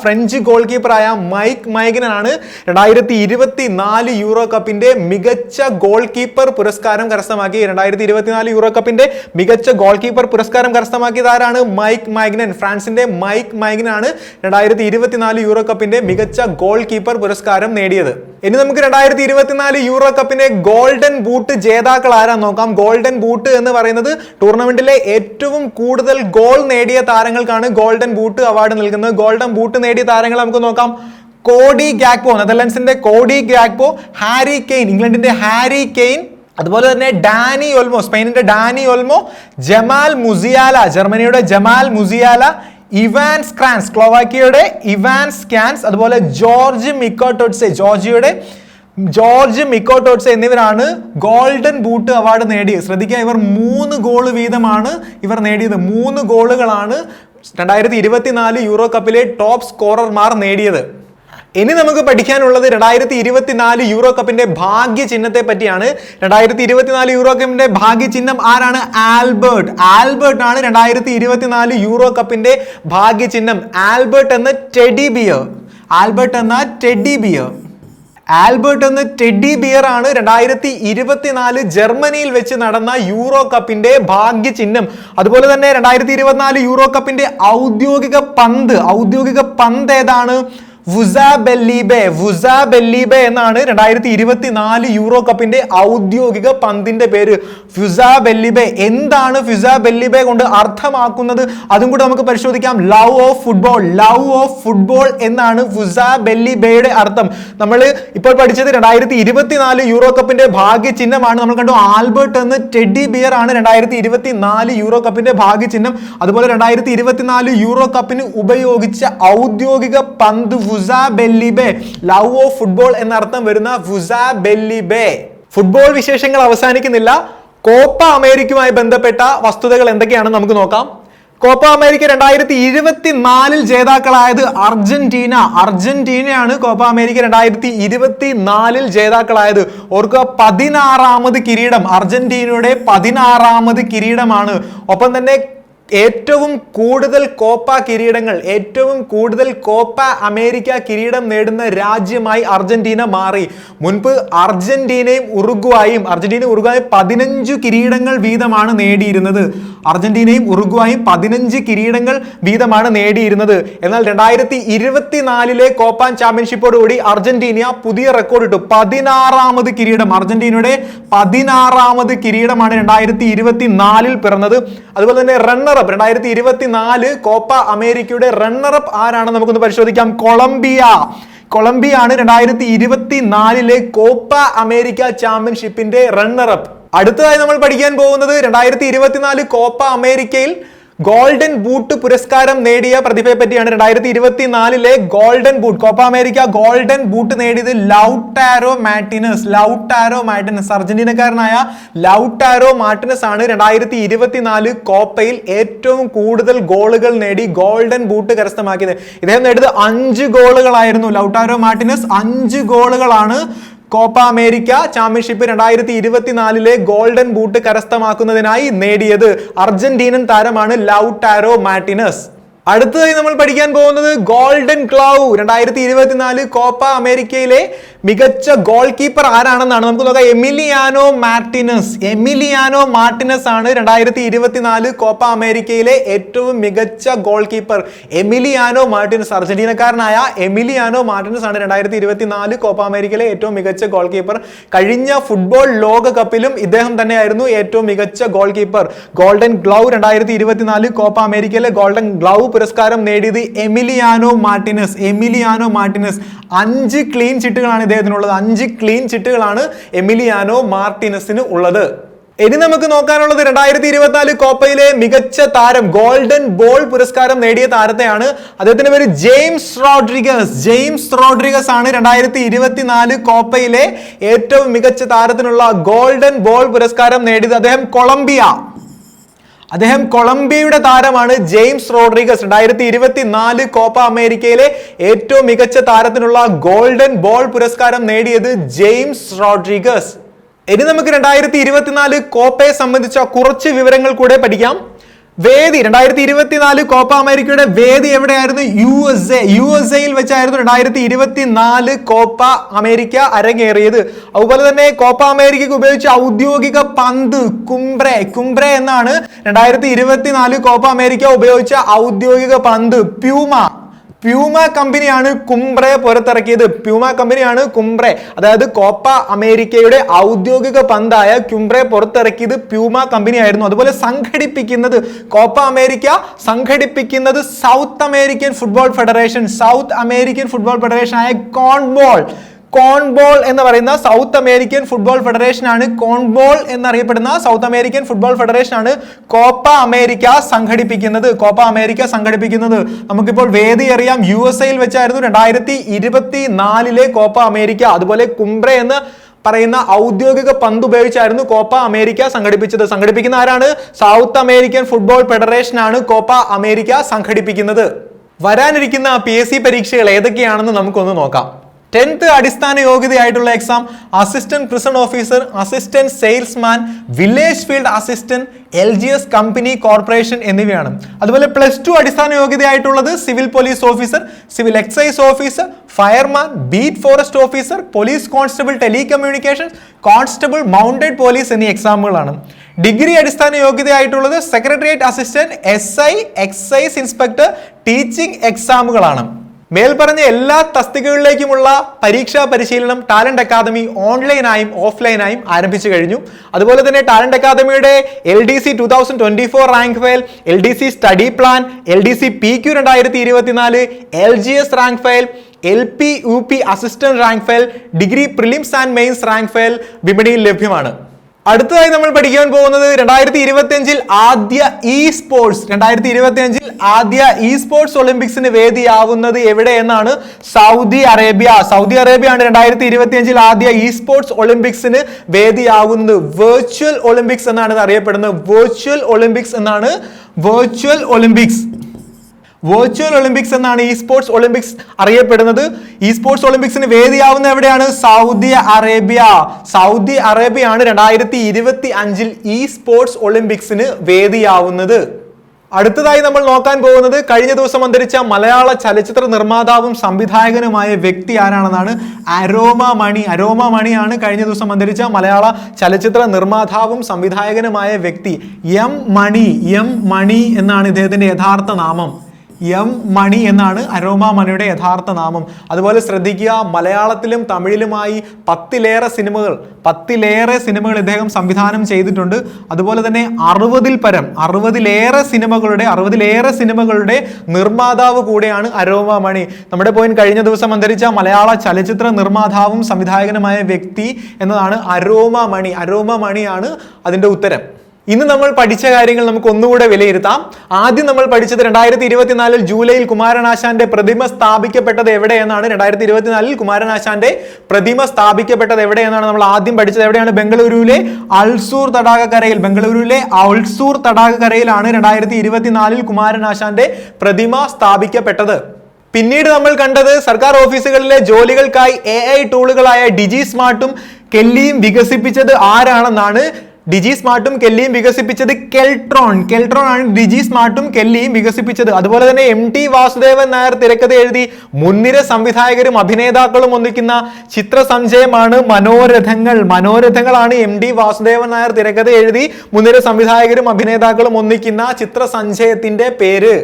ഫ്രഞ്ച് ഗോൾ കീപ്പറായ മൈക്ക് മൈഗ്നൻ ആണ് 2024 യൂറോ കപ്പിന്റെ മികച്ച ഗോൾ കീപ്പർ പുരസ്കാരം കരസ്ഥമാക്കി. 2024 യൂറോ കപ്പിന്റെ മികച്ച ഗോൾ കീപ്പർ പുരസ്കാരം കരസ്ഥമാക്കിയത് ആരാണ്? മൈക്ക് മൈഗ്നൻ, ഫ്രാൻസിന്റെ മൈക്ക് മൈഗ്നൻ ആണ് 2024 യൂറോ കപ്പിന്റെ മികച്ച ഗോൾ കീപ്പർ പുരസ്കാരം നേടിയത്. ഇനി നമുക്ക് 2024 യൂറോ കപ്പിന്റെ ഗോൾഡൻ ബൂട്ട് ജേതാക്കൾ ആരാന്ന് നോക്കാം. ഗോൾഡൻ ബൂട്ട് എന്ന് പറയുന്നത് ടൂർണമെന്റിലെ ഏറ്റവും കൂടുതൽ ഗോൾ നേടിയ താരങ്ങൾക്കാണ് ഗോൾഡൻ ബൂട്ട് അവാർഡ് നൽകുന്നത്. ഗോൾഡൻ ബൂട്ട് നേടിയ താരങ്ങൾ നമുക്ക് നോക്കാം. കോഡി ഗാക്പോ, നെതർലൻഡ്സിന്റെ കോഡി ഗാക്പോ, ഹാരി കെയ്ൻ, ഇംഗ്ലണ്ടിന്റെ ഹാരി കെയ്ൻ, അതുപോലെ തന്നെ ഡാനി ഒൽമോ, സ്പെയിനിന്റെ ഡാനി ഒൽമോ, ജമാൽ മുസിയാല, ജർമ്മനിയുടെ ജമാൽ മുസിയാല, ഇവാൻ സ്ക്രാൻസ്, സ്ലോവാക്കിയയുടെ ഇവാൻ സ്കാൻസ്, അതുപോലെ ജോർജ് മിക്കോട്ടോട്സെ എന്നിവരാണ് ഗോൾഡൻ ബൂട്ട് അവാർഡ് നേടിയത്. ശ്രദ്ധിക്കുക, ഇവർ 3 ഗോൾ വീതമാണ് ഇവർ നേടിയത്. 3 ഗോളുകളാണ് 2024 യൂറോ കപ്പിലെ ടോപ്പ് സ്കോറർമാർ നേടിയത്. ഇനി നമുക്ക് പഠിക്കാനുള്ളത് 2024 യൂറോ കപ്പിന്റെ ഭാഗ്യ ചിഹ്നത്തെ പറ്റിയാണ്. 2024 യൂറോ കപ്പിന്റെ ഭാഗ്യ ചിഹ്നം ആരാണ്? ആൽബർട്ട് ആണ് 2024 യൂറോ കപ്പിന്റെ ഭാഗ്യ ചിഹ്നം. ആൽബർട്ട് എന്ന ടെഡി ബിയർ ആണ് 2024 ജർമ്മനിയിൽ വെച്ച് നടന്ന യൂറോ കപ്പിന്റെ ഭാഗ്യ ചിഹ്നം. അതുപോലെ തന്നെ 2024 യൂറോ കപ്പിന്റെ ഔദ്യോഗിക പന്ത് ഏതാണ്? വുസ ബെല്ലീബെ എന്നാണ് 2024 യൂറോ കപ്പിന്റെ ഔദ്യോഗിക പന്തിന്റെ പേര്. ഫുസ ബെല്ലീബെ. എന്താണ് ഫുസ ബെല്ലീബെ കൊണ്ട് അർത്ഥമാക്കുന്നത്? അതും കൂടെ നമുക്ക് പരിശോധിക്കാം. ലവ് ഓഫ് ഫുട്ബോൾ എന്നാണ് ഫുസ ബെല്ലീബെയുടെ അർത്ഥം. നമ്മൾ ഇപ്പോൾ പഠിച്ചത് 2024 യൂറോ കപ്പിന്റെ ഭാഗ്യ ചിഹ്നമാണ്. നമ്മൾ കണ്ടു ആൽബർട്ട് എന്ന് ടെഡി ബിയർ ആണ് 2024 യൂറോ കപ്പിന്റെ ഭാഗ്യ ചിഹ്നം. അതുപോലെ 2024 യൂറോ കപ്പിന് ഉപയോഗിച്ച ഔദ്യോഗിക പന്ത് ഫുസ ബെല്ലീബെ, ലവ് ഓഫ് ഫുട്ബോൾ എന്നർത്ഥം വരുന്ന ഫുസ ബെല്ലീബെ. ഫുട്ബോൾ വിശേഷങ്ങൾ അവസാനിക്കുന്നില്ല. കോപ്പ അമേരിക്കയുമായി ബന്ധപ്പെട്ട വസ്തുതകൾ എന്തൊക്കെയാണെന്ന് നമുക്ക് നോക്കാം. കോപ്പ അമേരിക്ക 2024 ജേതാക്കളായത് അർജന്റീനയാണ്. കോപ്പ അമേരിക്ക 2024 ജേതാക്കളായത്. ഓർക്കുക, 16ാമത് കിരീടം, അർജന്റീനയുടെ 16ാമത് കിരീടമാണ്. ഒപ്പം തന്നെ ഏറ്റവും കൂടുതൽ കോപ്പ കിരീടങ്ങൾ, ഏറ്റവും കൂടുതൽ കോപ്പ അമേരിക്ക കിരീടം നേടുന്ന രാജ്യമായി അർജന്റീന മാറി. മുൻപ് അർജന്റീനയും ഉറുഗ്വായും 15 കിരീടങ്ങൾ വീതമാണ് നേടിയിരുന്നത്. അർജന്റീനയും ഉറുഗ്വായും 15 കിരീടങ്ങൾ വീതമാണ് നേടിയിരുന്നത്. എന്നാൽ 2024 കോപ്പ ചാമ്പ്യൻഷിപ്പോടുകൂടി അർജന്റീന പുതിയ റെക്കോർഡ് ഇട്ടു. 16ാമത് കിരീടം, അർജന്റീനയുടെ 16ാമത് കിരീടമാണ് 2024 പിറന്നത്. അതുപോലെ തന്നെ റണ്ണറപ്പ് 2024 കോപ്പ അമേരിക്കയുടെ റണ്ണറപ്പ് ആരാണ് നമുക്കൊന്ന് പരിശോധിക്കാം. കൊളംബിയ ആണ് 2024 കോപ്പ അമേരിക്ക ചാമ്പ്യൻഷിപ്പിന്റെ റണ്ണറപ്പ്. അടുത്തതായി നമ്മൾ പഠിക്കാൻ പോകുന്നത് 2024 കോപ്പ അമേരിക്കയിൽ ഗോൾഡൻ ബൂട്ട് പുരസ്കാരം നേടിയ പ്രതിഭയെ പറ്റിയാണ്. 2024 golden boot, Copa America golden boot നേടിയത് ലൗട്ടാരോ മാർട്ടിനസ്, അർജന്റീനക്കാരനായ ലൗട്ടാരോ മാർട്ടിനസ് ആണ് 2024 കോപ്പയിൽ ഏറ്റവും കൂടുതൽ ഗോളുകൾ നേടി ഗോൾഡൻ ബൂട്ട് കരസ്ഥമാക്കിയത്. ഇദ്ദേഹം നേടിയത് 5 ഗോളുകളായിരുന്നു. ലൗട്ടാരോ മാർട്ടിനസ് 5 ഗോളുകളാണ് Copa America championship 2024 golden boot കരസ്ഥമാക്കുന്നതിനായി നേടിയത്. അർജന്റീനൻ താരമാണ് ലൗട്ടാരോ മാർട്ടിനസ്. അടുത്തതായി നമ്മൾ പഠിക്കാൻ പോകുന്നത് ഗോൾഡൻ ഗ്ലൗ. 2024 കോപ്പ അമേരിക്കയിലെ മികച്ച ഗോൾ കീപ്പർ ആരാണെന്നാണ്. നമുക്ക് നോക്കാം. എമിലിയാനോ മാർട്ടിനസ് ആണ് 2024 കോപ്പ അമേരിക്കയിലെ ഏറ്റവും മികച്ച ഗോൾ കീപ്പർ. എമിലിയാനോ മാർട്ടിനസ്, അർജന്റീനക്കാരനായ എമിലിയാനോ മാർട്ടിനസ് ആണ് 2024 കോപ്പ അമേരിക്കയിലെ ഏറ്റവും മികച്ച ഗോൾ കീപ്പർ. കഴിഞ്ഞ ഫുട്ബോൾ ലോകകപ്പിലും ഇദ്ദേഹം തന്നെയായിരുന്നു ഏറ്റവും മികച്ച goalkeeper. Golden glove 2024 Copa അമേരിക്കയിലെ ഗോൾഡൻ ഗ്ലൗ പുരസ്കാരം നേടിയത് എമിലിയാനോ മാർട്ടിനസ്. 5 ക്ലീൻ ചിട്ടുകളാണ് ഇദ്ദേഹത്തിനുള്ളത്. 5 ക്ലീൻ ചിട്ടുകളാണ് എമിലിയാനോ മാർട്ടിനസിന് ഉള്ളത്. ഇനി നമുക്ക് നോക്കാനുള്ളത് 2024 കോപ്പയിലെ മികച്ച താരം, ഗോൾഡൻ ബോൾ പുരസ്കാരം നേടിയ താരത്തെയാണ്. അദ്ദേഹത്തിന്റെ പേര് ജെയിംസ് റോഡ്രിഗസ് ആണ് 2024 കോപ്പയിലെ ഏറ്റവും മികച്ച താരത്തിനുള്ള ഗോൾഡൻ ബോൾ പുരസ്കാരം നേടിയത്. അദ്ദേഹം കൊളംബിയയുടെ താരമാണ്. ജെയിംസ് റോഡ്രിഗസ് 2024 കോപ്പ അമേരിക്കയിലെ ഏറ്റവും മികച്ച താരത്തിനുള്ള ഗോൾഡൻ ബോൾ പുരസ്കാരം നേടിയത് ജെയിംസ് റോഡ്രിഗസ്. ഇനി നമുക്ക് 2024 കോപ്പയെ സംബന്ധിച്ച കുറച്ച് വിവരങ്ങൾ കൂടെ പഠിക്കാം. വേദി 2024 കോപ്പ അമേരിക്കയുടെ വേദി എവിടെയായിരുന്നു? യുഎസ്എയിൽ വെച്ചായിരുന്നു 2024 കോപ്പ അമേരിക്ക അരങ്ങേറിയത്. അതുപോലെ തന്നെ കോപ്പ അമേരിക്കയ്ക്ക് ഉപയോഗിച്ച ഔദ്യോഗിക പന്ത് കുംബ്രെ എന്നാണ്. 2024 കോപ്പ അമേരിക്ക ഉപയോഗിച്ച ഔദ്യോഗിക പന്ത് പ്യൂമ കമ്പനിയാണ് കുംബ്രെ പുറത്തിറക്കിയത്. അതായത് കോപ്പ അമേരിക്കയുടെ ഔദ്യോഗിക പന്തായ കുംബ്രെ പുറത്തിറക്കിയത് പ്യൂമ കമ്പനി ആയിരുന്നു. അതുപോലെ കോപ്പ അമേരിക്ക സംഘടിപ്പിക്കുന്നത് സൗത്ത് അമേരിക്കൻ ഫുട്ബോൾ ഫെഡറേഷൻ ആയ കോൺബോൾ എന്ന് പറയുന്ന സൗത്ത് അമേരിക്കൻ ഫുട്ബോൾ ഫെഡറേഷൻ ആണ്. കോൺബോൾ എന്നറിയപ്പെടുന്ന സൗത്ത് അമേരിക്കൻ ഫുട്ബോൾ ഫെഡറേഷൻ ആണ് കോപ്പ അമേരിക്ക സംഘടിപ്പിക്കുന്നത്. നമുക്കിപ്പോൾ വേദി അറിയാം. യുഎസ്എയിൽ വെച്ചായിരുന്നു 2024 കോപ്പ അമേരിക്ക. അതുപോലെ കുംബ്രെ എന്ന് പറയുന്ന ഔദ്യോഗിക പന്ത് ഉപയോഗിച്ചായിരുന്നു കോപ്പ അമേരിക്ക സംഘടിപ്പിക്കുന്ന ആരാണ്? സൗത്ത് അമേരിക്കൻ ഫുട്ബോൾ ഫെഡറേഷൻ ആണ് കോപ്പ അമേരിക്ക സംഘടിപ്പിക്കുന്നത്. വരാനിരിക്കുന്ന PSC പരീക്ഷകൾ ഏതൊക്കെയാണെന്ന് നമുക്കൊന്ന് നോക്കാം. 10th അടിസ്ഥാന യോഗ്യതയായിട്ടുള്ള exam assistant prison officer, assistant salesman, village field assistant, LGS company corporation എന്നിവയാണ്. അതുപോലെ +2 അടിസ്ഥാന യോഗ്യതയായിട്ടുള്ളത് civil police officer, civil excise officer, fireman, beat forest officer, police constable telecommunication, constable mounted police എന്നീ എക്സാമുകളാണ്. ഡിഗ്രി അടിസ്ഥാന യോഗ്യതയായിട്ടുള്ളത് secretariat assistant, SI, excise inspector, teaching എക്സാമുകളാണ്. മേൽപ്പറഞ്ഞ എല്ലാ തസ്തികകളിലേക്കുമുള്ള പരീക്ഷാ പരിശീലനം ടാലന്റ് അക്കാദമി ഓൺലൈനായും ഓഫ്ലൈനായും ആരംഭിച്ചു കഴിഞ്ഞു. അതുപോലെ തന്നെ ടാലന്റ് അക്കാദമിയുടെ LDC 2024 rank file, LDC study plan, LDC PQ 2024, LGS rank file, LP UP assistant rank file, degree prelims and mains rank file വിപണിയിൽ ലഭ്യമാണ്. അടുത്തതായി നമ്മൾ പഠിക്കാൻ പോകുന്നത് 2025 ആദ്യ ഇ സ്പോർട്സ് ഒളിമ്പിക്സിന് വേദിയാവുന്നത് എവിടെ എന്നാണ്. സൗദി അറേബ്യയാണ് 2025 ആദ്യ ഇ സ്പോർട്സ് ഒളിമ്പിക്സിന് വേദിയാവുന്നത്. വെർച്വൽ ഒളിമ്പിക്സ് എന്നാണ് ഇത് അറിയപ്പെടുന്നത്. വെർച്വൽ ഒളിമ്പിക്സ് എന്നാണ് ഇ സ്പോർട്സ് ഒളിമ്പിക്സ് അറിയപ്പെടുന്നത്. ഇ സ്പോർട്സ് ഒളിമ്പിക്സിന് വേദിയാവുന്ന എവിടെയാണ്? സൗദി അറേബ്യയാണ് 2025 ഇ സ്പോർട്സ് ഒളിമ്പിക്സിന് വേദിയാവുന്നത്. അടുത്തതായി നമ്മൾ നോക്കാൻ പോകുന്നത് കഴിഞ്ഞ ദിവസം അന്തരിച്ച മലയാള ചലച്ചിത്ര നിർമ്മാതാവും സംവിധായകനുമായ വ്യക്തി ആരാണെന്നാണ്. അരോമ മണിയാണ് കഴിഞ്ഞ ദിവസം അന്തരിച്ച മലയാള ചലച്ചിത്ര നിർമ്മാതാവും സംവിധായകനുമായ വ്യക്തി. എം മണി എന്നാണ് ഇദ്ദേഹത്തിന്റെ യഥാർത്ഥ നാമം. എം മണി എന്നാണ് അരോമ മണിയുടെ യഥാർത്ഥ നാമം. അതുപോലെ ശ്രദ്ധിക്കുക, മലയാളത്തിലും തമിഴിലുമായി 10ലേറെ സിനിമകൾ ഇദ്ദേഹം സംവിധാനം ചെയ്തിട്ടുണ്ട്. അതുപോലെ തന്നെ 60ലേറെ സിനിമകളുടെ നിർമ്മാതാവ് കൂടെയാണ് അരോമ മണി. നമ്മുടെ പോയിന്റ് കഴിഞ്ഞ ദിവസം അന്തരിച്ച മലയാള ചലച്ചിത്ര നിർമ്മാതാവും സംവിധായകനുമായ വ്യക്തി എന്നതാണ് അരോമ മണിയാണ് അതിന്റെ ഉത്തരം. ഇന്ന് നമ്മൾ പഠിച്ച കാര്യങ്ങൾ നമുക്ക് ഒന്നുകൂടെ വിലയിരുത്താം. ആദ്യം നമ്മൾ പഠിച്ചത് 2024 ജൂലൈയിൽ കുമാരനാശാന്റെ പ്രതിമ സ്ഥാപിക്കപ്പെട്ടത് എവിടെയെന്നാണ്. 2024 കുമാരനാശാന്റെ പ്രതിമ സ്ഥാപിക്കപ്പെട്ടത് എവിടെയെന്നാണ് നമ്മൾ ആദ്യം പഠിച്ചത്. എവിടെയാണ്? ബംഗളൂരുവിലെ അൾസൂർ തടാകക്കരയിലാണ് 2024 കുമാരനാശാന്റെ പ്രതിമ സ്ഥാപിക്കപ്പെട്ടത്. പിന്നീട് നമ്മൾ കണ്ടത് സർക്കാർ ഓഫീസുകളിലെ ജോലികൾക്കായി AI ടൂളുകളായ ഡിജി സ്മാർട്ടും കെല്ലിയും വികസിപ്പിച്ചത് ആരാണെന്നാണ്. ഡിജി സ്മാർട്ടും കെല്ലിയും വികസിപ്പിച്ചത് കെൽട്രോൺ ആണ് ഡിജി സ്മാർട്ടും കെല്ലിയും വികസിപ്പിച്ചത്. അതുപോലെ തന്നെ MT വാസുദേവൻ നായർ തിരക്കഥ എഴുതി മുൻനിര സംവിധായകരും അഭിനേതാക്കളും ഒന്നിക്കുന്ന ചിത്രസഞ്ചയമാണ് മനോരഥങ്ങളാണ് MT വാസുദേവൻ നായർ തിരക്കഥ എഴുതി മുൻനിര സംവിധായകരും അഭിനേതാക്കളും ഒന്നിക്കുന്ന ചിത്രസഞ്ചയത്തിന്റെ പേര്.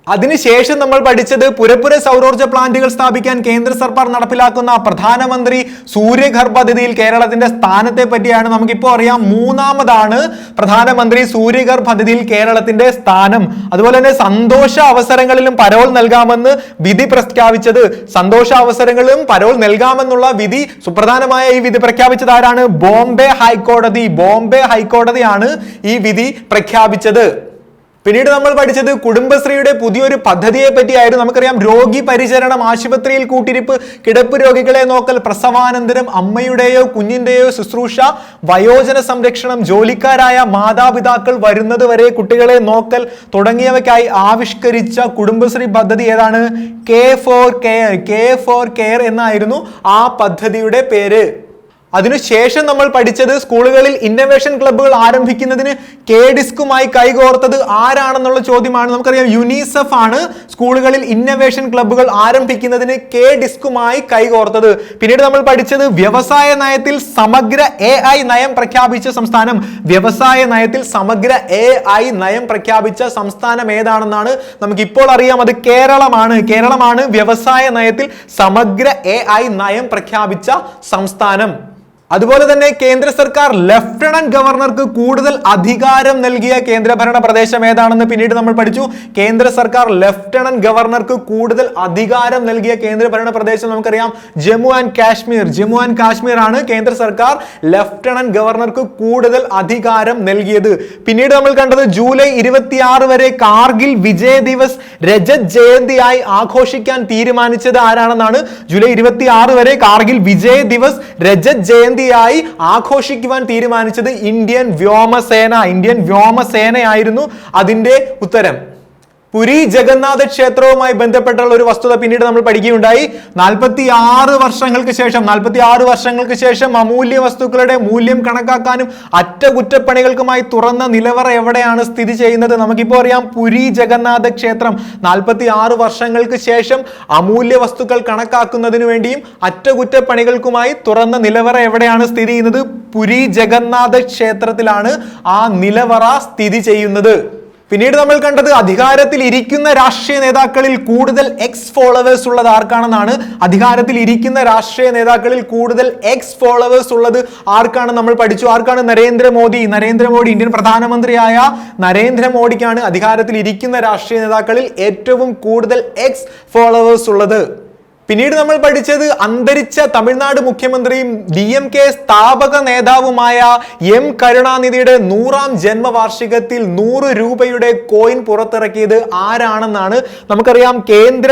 അതിനുശേഷം നമ്മൾ പഠിച്ചത് പുരപ്പുര സൗരോർജ്ജ പ്ലാന്റുകൾ സ്ഥാപിക്കാൻ കേന്ദ്ര സർക്കാർ നടപ്പിലാക്കുന്ന പ്രധാനമന്ത്രി സൂര്യഘർ പദ്ധതിയിൽ കേരളത്തിന്റെ സ്ഥാനത്തെ പറ്റിയാണ്. നമുക്കിപ്പോൾ അറിയാം, 3ാമതാണ് പ്രധാനമന്ത്രി സൂര്യഘർ പദ്ധതിയിൽ കേരളത്തിന്റെ സ്ഥാനം. അതുപോലെ തന്നെ സന്തോഷ അവസരങ്ങളിലും പരോൾ നൽകാമെന്ന് വിധി പ്രഖ്യാപിച്ചത്. സന്തോഷ അവസരങ്ങളിലും പരോൾ നൽകാമെന്നുള്ള വിധി, സുപ്രധാനമായ ഈ വിധി പ്രഖ്യാപിച്ചത് ആരാണ്? ബോംബെ ഹൈക്കോടതിയാണ് ഈ വിധി പ്രഖ്യാപിച്ചത്. പിന്നീട് നമ്മൾ പഠിച്ചത് കുടുംബശ്രീയുടെ പുതിയൊരു പദ്ധതിയെ പറ്റിയായിരുന്നു. നമുക്കറിയാം, രോഗി പരിചരണം, ആശുപത്രിയിൽ കൂട്ടിരിപ്പ്, കിടപ്പ് രോഗികളെ നോക്കൽ, പ്രസവാനന്തരം അമ്മയുടെയോ കുഞ്ഞിന്റെയോ ശുശ്രൂഷ, വയോജന സംരക്ഷണം, ജോലിക്കാരായ മാതാപിതാക്കൾ വരുന്നത് വരെ കുട്ടികളെ നോക്കൽ തുടങ്ങിയവയ്ക്കായി ആവിഷ്കരിച്ച കുടുംബശ്രീ പദ്ധതി ഏതാണ്? കെ ഫോർ കെയർ എന്നായിരുന്നു ആ പദ്ധതിയുടെ പേര്. അതിനുശേഷം നമ്മൾ പഠിച്ചത് സ്കൂളുകളിൽ ഇന്നവേഷൻ ക്ലബ്ബുകൾ ആരംഭിക്കുന്നതിന് KDISCുമായി കൈകോർത്തത് ആരാണെന്നുള്ള ചോദ്യമാണ്. നമുക്കറിയാം, യുനിസെഫ് ആണ് സ്കൂളുകളിൽ ഇന്നവേഷൻ ക്ലബ്ബുകൾ ആരംഭിക്കുന്നതിന് KDISCുമായി കൈകോർത്തത്. പിന്നീട് നമ്മൾ പഠിച്ചത് വ്യവസായ നയത്തിൽ സമഗ്ര AI നയം പ്രഖ്യാപിച്ച സംസ്ഥാനം. ഏതാണെന്നാണ് നമുക്കിപ്പോൾ അറിയാം. അത് കേരളമാണ് വ്യവസായ നയത്തിൽ സമഗ്ര AI നയം പ്രഖ്യാപിച്ച സംസ്ഥാനം. അതുപോലെ തന്നെ കേന്ദ്ര സർക്കാർ ലഫ്റ്റനന്റ് ഗവർണർക്ക് കൂടുതൽ അധികാരം നൽകിയ കേന്ദ്രഭരണ പ്രദേശം ഏതാണെന്ന് പിന്നീട് നമ്മൾ പഠിച്ചു. കേന്ദ്ര സർക്കാർ ലഫ്റ്റനന്റ് ഗവർണർക്ക് കൂടുതൽ അധികാരം നൽകിയ കേന്ദ്രഭരണ പ്രദേശം നമുക്കറിയാം, ജമ്മു ആൻഡ് കാശ്മീർ ആണ് കേന്ദ്ര സർക്കാർ ലഫ്റ്റനന്റ് ഗവർണർക്ക് കൂടുതൽ അധികാരം നൽകിയത്. പിന്നീട് നമ്മൾ കണ്ടത് ജൂലൈ 26 വരെ കാർഗിൽ വിജയ് ദിവസ് രജത് ജയന്തിയായി ആഘോഷിക്കാൻ തീരുമാനിച്ചത് ആരാണെന്നാണ്. ജൂലൈ 26 വരെ കാർഗിൽ വിജയ് ദിവസ് രജത് ജയന്തി ആഘോഷിക്കുവാൻ തീരുമാനിച്ചത് ഇന്ത്യൻ വ്യോമസേനയായിരുന്നു അതിന്റെ ഉത്തരം. പുരി ജഗന്നാഥ ക്ഷേത്രവുമായി ബന്ധപ്പെട്ടുള്ള ഒരു വസ്തുത പിന്നീട് നമ്മൾ പഠിക്കുകയുണ്ടായി. 46 വർഷങ്ങൾക്ക് ശേഷം അമൂല്യ വസ്തുക്കളുടെ മൂല്യം കണക്കാക്കാനും അറ്റകുറ്റപ്പണികൾക്കുമായി തുറന്ന നിലവറ എവിടെയാണ് സ്ഥിതി ചെയ്യുന്നത്? നമുക്കിപ്പോൾ അറിയാം, പുരി ജഗന്നാഥ ക്ഷേത്രം 46 വർഷങ്ങൾക്ക് ശേഷം അമൂല്യ വസ്തുക്കൾ കണക്കാക്കുന്നതിനു വേണ്ടിയും അറ്റകുറ്റപ്പണികൾക്കുമായി തുറന്ന നിലവറ എവിടെയാണ് സ്ഥിതി ചെയ്യുന്നത്? പുരി ജഗന്നാഥ ക്ഷേത്രത്തിലാണ് ആ നിലവറ സ്ഥിതി ചെയ്യുന്നത്. പിന്നീട് നമ്മൾ കണ്ടത് അധികാരത്തിൽ ഇരിക്കുന്ന രാഷ്ട്രീയ നേതാക്കളിൽ കൂടുതൽ എക്സ് ഫോളോവേഴ്സ് ഉള്ളത് ആർക്കാണെന്നാണ്. അധികാരത്തിൽ ഇരിക്കുന്ന രാഷ്ട്രീയ നേതാക്കളിൽ കൂടുതൽ എക്സ് ഫോളോവേഴ്സ് ഉള്ളത് ആർക്കാണ് നമ്മൾ പഠിച്ചു. ആർക്കാണ്? നരേന്ദ്രമോദി. ഇന്ത്യൻ പ്രധാനമന്ത്രിയായ നരേന്ദ്രമോദിക്കാണ് അധികാരത്തിൽ ഇരിക്കുന്ന രാഷ്ട്രീയ നേതാക്കളിൽ ഏറ്റവും കൂടുതൽ എക്സ് ഫോളോവേഴ്സ് ഉള്ളത്. പിന്നീട് നമ്മൾ പഠിച്ചത് അന്തരിച്ച തമിഴ്നാട് മുഖ്യമന്ത്രിയും DMK സ്ഥാപക നേതാവുമായ M കരുണാനിധിയുടെ 100ാം ജന്മവാർഷികത്തിൽ 100 രൂപയുടെ കോയിൻ പുറത്തിറക്കിയത് ആരാണെന്നാണ്. നമുക്കറിയാം, കേന്ദ്ര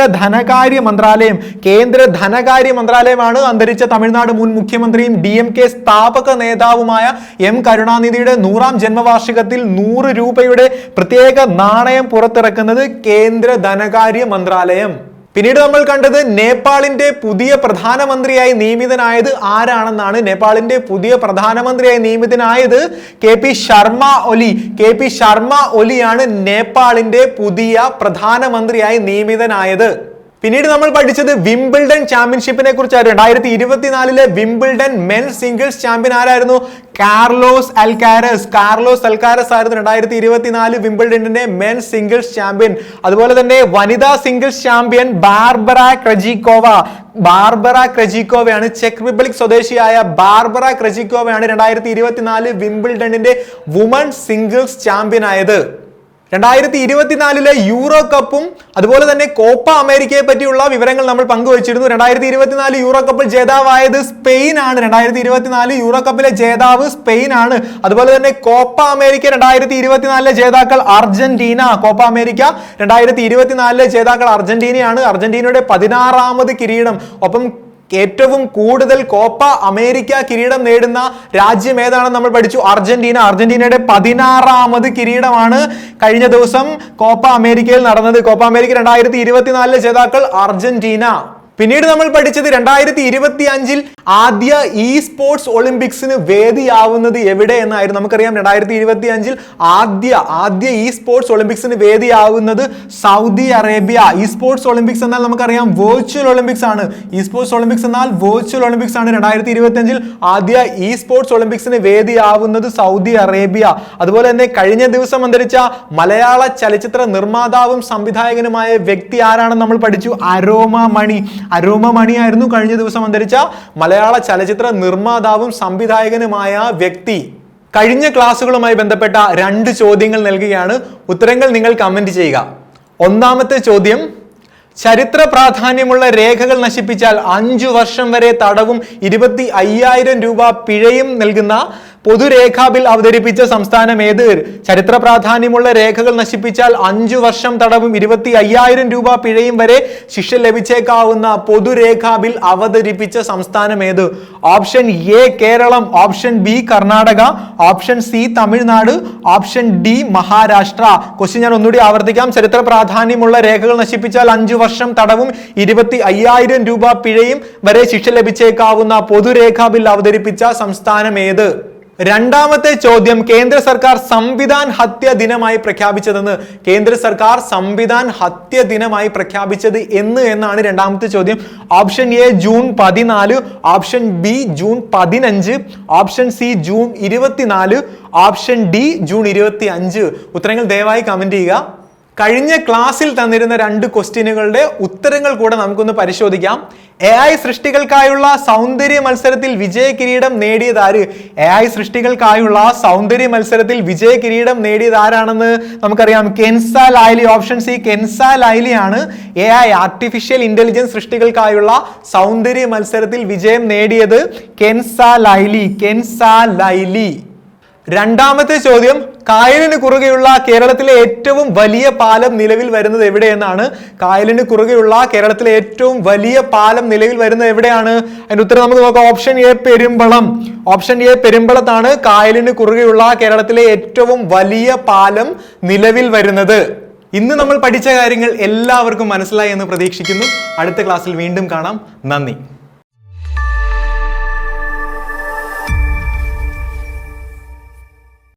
ധനകാര്യ മന്ത്രാലയമാണ് അന്തരിച്ച തമിഴ്നാട് മുൻ മുഖ്യമന്ത്രിയും DMK സ്ഥാപക നേതാവുമായ M കരുണാനിധിയുടെ 100ാം ജന്മവാർഷികത്തിൽ 100 രൂപയുടെ പ്രത്യേക നാണയം പുറത്തിറക്കുന്നത് കേന്ദ്ര ധനകാര്യ മന്ത്രാലയം. പിന്നീട് നമ്മൾ കണ്ടത് നേപ്പാളിന്റെ പുതിയ പ്രധാനമന്ത്രിയായി നിയമിതനായത് ആരാണെന്നാണ്. നേപ്പാളിന്റെ പുതിയ പ്രധാനമന്ത്രിയായി നിയമിതനായത് KP ശർമ്മ ഒലി. KP ശർമ്മ ഒലിയാണ് നേപ്പാളിന്റെ പുതിയ പ്രധാനമന്ത്രിയായി നിയമിതനായത്. പിന്നീട് നമ്മൾ പഠിച്ചത് വിംബിൾഡൺ ചാമ്പ്യൻഷിപ്പിനെ കുറിച്ചായിരുന്നു. 2024 വിംബിൾഡൺ മെൻ സിംഗിൾസ് ചാമ്പ്യൻ ആരായിരുന്നു? Carlos Alcaraz. കാർലോസ് അൽക്കാരസ് ആയിരുന്നു 2024 വിംബിൾഡണിന്റെ മെൻ സിംഗിൾസ് ചാമ്പ്യൻ. അതുപോലെ തന്നെ വനിതാ singles champion Barbora Krejcikova. Barbora ക്രജിക്കോവയാണ്, ചെക്ക് റിപ്പബ്ലിക് സ്വദേശിയായ ബാർബറ ക്രജിക്കോവയാണ് 2024 വിംബിൾഡണിന്റെ വുമൺ സിംഗിൾസ് ചാമ്പ്യൻ ആയത്. 2024 യൂറോ കപ്പും അതുപോലെ തന്നെ കോപ്പ അമേരിക്കയെ പറ്റിയുള്ള വിവരങ്ങൾ നമ്മൾ പങ്കുവച്ചിരുന്നു. 2024 യൂറോ കപ്പിൽ ജേതാവായത് സ്പെയിൻ ആണ്. 2024 യൂറോ കപ്പിലെ ജേതാവ് സ്പെയിൻ ആണ്. അതുപോലെ തന്നെ കോപ്പ അമേരിക്ക 2024 ജേതാക്കൾ അർജന്റീന. കോപ്പ അമേരിക്ക 2024 ജേതാക്കൾ അർജന്റീനയാണ്. അർജന്റീനയുടെ 16ാമത് കിരീടം. ഒപ്പം ഏറ്റവും കൂടുതൽ കോപ്പ അമേരിക്ക കിരീടം നേടുന്ന രാജ്യം ഏതാണെന്ന് നമ്മൾ പഠിച്ചു. അർജന്റീന. അർജന്റീനയുടെ 16ാമത് കിരീടമാണ് കഴിഞ്ഞ ദിവസം കോപ്പ അമേരിക്കയിൽ നടന്നത്. കോപ്പ അമേരിക്ക 2024 ജേതാക്കൾ അർജന്റീന. പിന്നീട് നമ്മൾ പഠിച്ചത് 2025 ആദ്യ ഇ സ്പോർട്സ് ഒളിമ്പിക്സിന് വേദിയാവുന്നത് എവിടെ എന്നായിരുന്നു. നമുക്കറിയാം 2025 ആദ്യ ഇ സ്പോർട്സ് ഒളിമ്പിക്സിന് വേദിയാവുന്നത് Saudi Arabia. E sports Olympics എന്നാൽ നമുക്കറിയാം വെർച്വൽ ഒളിമ്പിക്സ് ആണ്. ഇ സ്പോർട്സ് ഒളിമ്പിക്സ് എന്നാൽ വെർച്വൽ ഒളിമ്പിക്സ് ആണ്. 2025 ആദ്യ ഇ സ്പോർട്സ് ഒളിമ്പിക്സിന് വേദിയാവുന്നത് സൗദി അറേബ്യ. അതുപോലെ തന്നെ കഴിഞ്ഞ ദിവസം അന്തരിച്ച മലയാള ചലച്ചിത്ര നിർമ്മാതാവും സംവിധായകനുമായ വ്യക്തി ആരാണെന്ന് നമ്മൾ പഠിച്ചു. അരോമ മണി. അരോമ മണിയായിരുന്നു കഴിഞ്ഞ ദിവസം അന്തരിച്ച മലയാള ചലച്ചിത്ര നിർമ്മാതാവും സംവിധായകനുമായ വ്യക്തി. കഴിഞ്ഞ ക്ലാസ്സുകളുമായി ബന്ധപ്പെട്ട 2 ചോദ്യങ്ങൾ നൽകുകയാണ്. ഉത്തരങ്ങൾ നിങ്ങൾ കമന്റ് ചെയ്യുക. ഒന്നാമത്തെ ചോദ്യം, ചരിത്ര പ്രാധാന്യമുള്ള രേഖകൾ നശിപ്പിച്ചാൽ 5 വർഷം വരെ തടവും 25,000 രൂപ പിഴയും നൽകുന്ന പൊതുരേഖാ ബിൽ അവതരിപ്പിച്ച സംസ്ഥാനം ഏത്? ചരിത്ര പ്രാധാന്യമുള്ള രേഖകൾ നശിപ്പിച്ചാൽ 5 വർഷം തടവും 25,000 രൂപ പിഴയും വരെ ശിക്ഷ ലഭിച്ചേക്കാവുന്ന പൊതുരേഖാ ബിൽ അവതരിപ്പിച്ച സംസ്ഥാനം ഏത്? Option A Keralam, option B Karnataka, option C Tamil Nadu, option D Maharashtra. Question ഞാൻ ഒന്നുകൂടി ആവർത്തിക്കാം. ചരിത്ര പ്രാധാന്യമുള്ള രേഖകൾ നശിപ്പിച്ചാൽ 5 വർഷം തടവും 25,000 രൂപ പിഴയും വരെ ശിക്ഷ ലഭിച്ചേക്കാവുന്ന പൊതുരേഖാ ബിൽ അവതരിപ്പിച്ച സംസ്ഥാനം ഏത്? രണ്ടാമത്തെ ചോദ്യം, കേന്ദ്ര സർക്കാർ സംവിധാൻ ഹത്യ ദിനമായി പ്രഖ്യാപിച്ചതെന്ന്. കേന്ദ്ര സർക്കാർ സംവിധാൻ ഹത്യ ദിനമായി പ്രഖ്യാപിച്ചത് എന്നാണ് രണ്ടാമത്തെ ചോദ്യം. Option A June 14, option B June 15, option C June 24, option D June 25. ഉത്തരങ്ങൾ ദയവായി കമന്റ് ചെയ്യുക. കഴിഞ്ഞ ക്ലാസ്സിൽ തന്നിരുന്ന 2 ക്വസ്റ്റ്യനുകളുടെ ഉത്തരങ്ങൾ കൂടെ നമുക്കൊന്ന് പരിശോധിക്കാം. AI സൃഷ്ടികൾക്കായുള്ള സൗന്ദര്യ മത്സരത്തിൽ വിജയ കിരീടം നേടിയതാര്? AI സൃഷ്ടികൾക്കായുള്ള സൗന്ദര്യ മത്സരത്തിൽ വിജയ കിരീടം നേടിയത് ആരാണെന്ന് നമുക്കറിയാം. കെൻസ ലൈലി. ഓപ്ഷൻ സി കെൻസ ലൈലി ആണ് AI ആർട്ടിഫിഷ്യൽ ഇന്റലിജൻസ് സൃഷ്ടികൾക്കായുള്ള സൗന്ദര്യ മത്സരത്തിൽ വിജയം നേടിയത്. കെൻസ ലൈലി. കെൻസ ലൈലി. രണ്ടാമത്തെ ചോദ്യം, കായലിന് കുറുകെയുള്ള കേരളത്തിലെ ഏറ്റവും വലിയ പാലം നിലവിൽ വരുന്നത് എവിടെയെന്നാണ്. കായലിന് കുറുകെയുള്ള കേരളത്തിലെ ഏറ്റവും വലിയ പാലം നിലവിൽ വരുന്നത് എവിടെയാണ്? അതിന്റെ ഉത്തരം നമുക്ക് നോക്കാം. Option A Perumbalam. Option A പെരുമ്പളത്താണ് കായലിന് കുറുകെയുള്ള കേരളത്തിലെ ഏറ്റവും വലിയ പാലം നിലവിൽ വരുന്നത്. ഇന്ന് നമ്മൾ പഠിച്ച കാര്യങ്ങൾ എല്ലാവർക്കും മനസ്സിലായി എന്ന് പ്രതീക്ഷിക്കുന്നു. അടുത്ത ക്ലാസ്സിൽ വീണ്ടും കാണാം. നന്ദി.